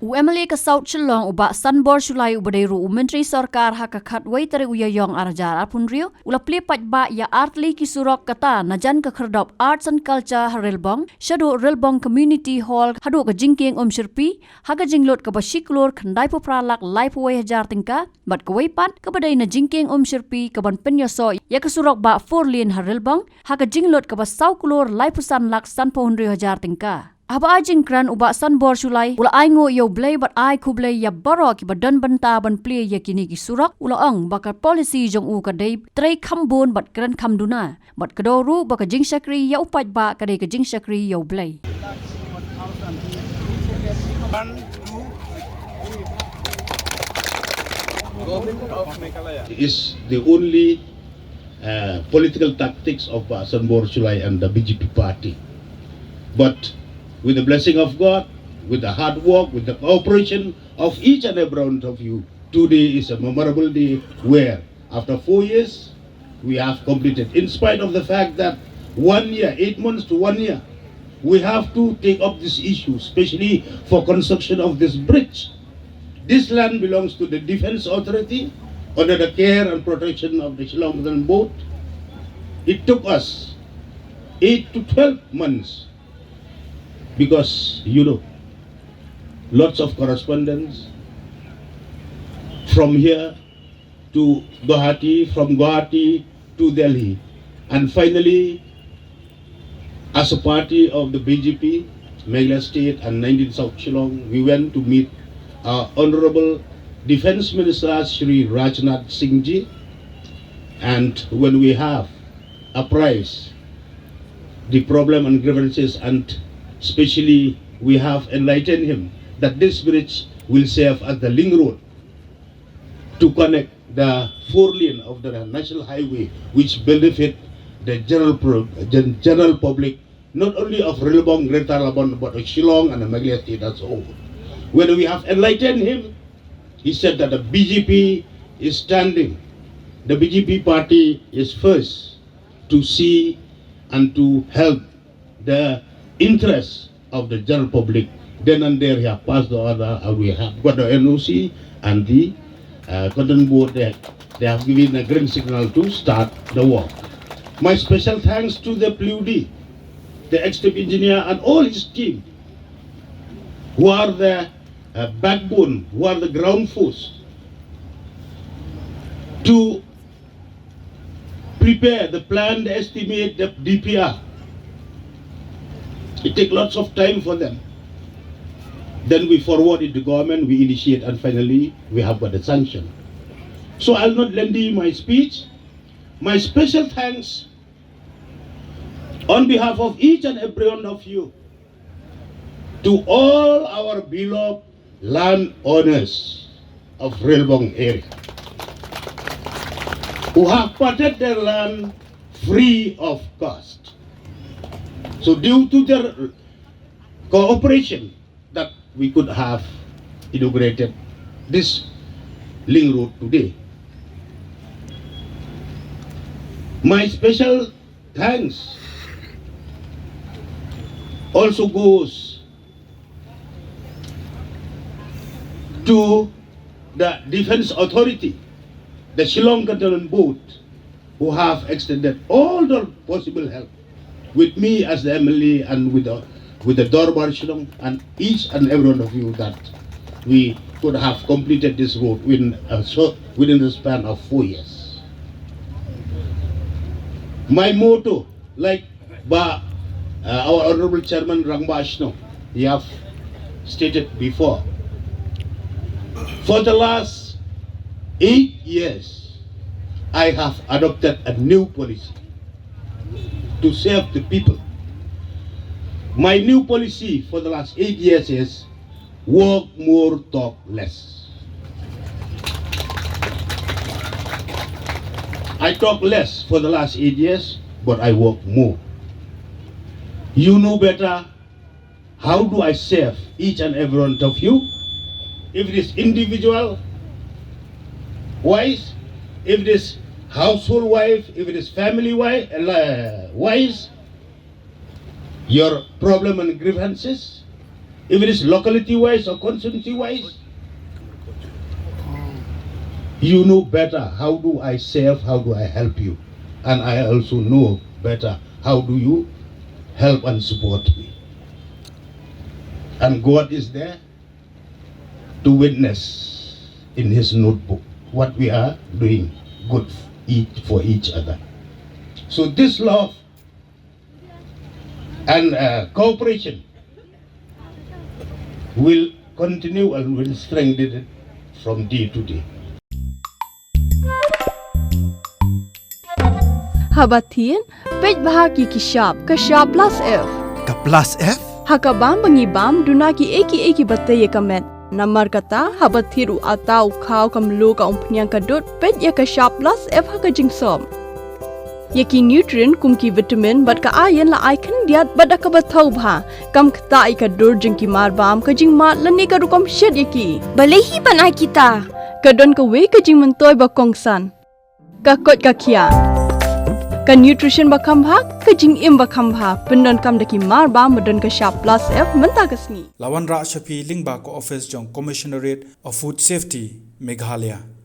UMLA ka South Shillong uba Sanbor Sulai ubadairu Menteri Sarkar haka khatwai tare uyayong arajar apunrio ula Plie Paidbah ya Artli ki Surok kata najan ka kherdop Arts and Culture Relbong Shadu Relbong Community Hall hadu ka jingking Shirpi haga jinglot ka basiklor khandai popralak life way hajar tingka bat ka waipat ka badai na jingking Shirpi ka ban penyoso ya ka Surok ba 4 lane Relbong haga jinglot ka basau kulor life san lak san pohunri hajar tingka Aba ajing kran uba Sanbor Sulai ula aingo yo Blei bat ai ku Blei ya barok ki badan banta ban Plie ya kini ki Surok ula ang baka policy jong u ka dei trei khambon bat kran khamduna bat kadoru baka Jingshakri ya Paidbah ka dei ka Jingshakri yo Blei is the only political tactics of Sanbor Sulai and the BJP party, but with the blessing of God, with the hard work, with the cooperation of each and every one of you, today is a memorable day where, after 4 years, we have completed. In spite of the fact that 1 year, 8 months to 1 year, we have to take up this issue, especially for construction of this bridge. This land belongs to the Defense Authority under the care and protection of the Shillong Mail boat. It took us 8 to 12 months. Because, lots of correspondence from here to Guwahati, from Guwahati to Delhi. And finally, as a party of the BJP, Meghalaya State and 19 South Shillong, we went to meet our Honorable Defense Minister Shri Rajnath Singh Ji. And when we have apprised the problem and grievances, and especially we have enlightened him that this bridge will serve as the link road to connect the 4 lane of the national highway, which benefit the general public, not only of Relbong, Greater Labuan, but of Shillong and the Meghalaya State as a whole. When we have enlightened him, he said that the BJP is standing. The BJP party is first to see and to help the interests of the general public. Then and there he has passed the order, and we have got the NOC and the Cotton Board. They have given a green signal to start the work. My special thanks to the Plie, the ex-chief engineer and all his team, who are the backbone, who are the ground force to prepare the plan, the estimate, the DPR. It takes lots of time for them. Then we forward it to government, we initiate, and finally we have got the sanction. So I'll not lend you my speech. My special thanks on behalf of each and every one of you to all our beloved land owners of Relbong area who have parted their land free of cost. So due to their cooperation, that we could have inaugurated this link road today. My special thanks also goes to the Defense Authority, the Shillong Cantonment Board, who have extended all the possible help with me as the MLA and with the Dorbar Shillong and each and every one of you, that we could have completed this road within the span of 4 years. My motto, like our Honorable Chairman Rangba Ashno, he have stated before, for the last 8 years, I have adopted a new policy to serve the people. My new policy for the last 8 years is work more, talk less. I talk less for the last 8 years, but I work more. You know better, how do I serve each and every one of you? If it is individual wise, if it is household wife, if it is family wise, your problem and grievances, If it is locality-wise or constituency-wise, you know better how do I serve, how do I help you. And I also know better how do you help and support me. And God is there to witness in His notebook what we are doing good for each other. So this love and cooperation will continue and will strengthen it from day to day. Habatin, Paidbah ki kishap plus F. Ka plus F? Hakabam bangibam dunaki eki bataya kamet. Namar kata habathiru atau kau kamlu ka umpnyang kadut ped ya kishap plus F haka jingsom. Yaki nutrient kumki vitamin bat ka ayan la icon diat bada ka bathau bha kam kta ka dur jingki marbam ka jingmat lani ka rukom shed yaki balehi panai kita kadon ka we ka jing mentoy ba kongsan ka kot ka kia ka nutrition ba khambha ka jing im ba khambha pendon kam daki marbam medon ka sharp plus F menta kasni Lawan Ra Shapi Lingba ko office jong Commissionerate of Food Safety Meghalaya.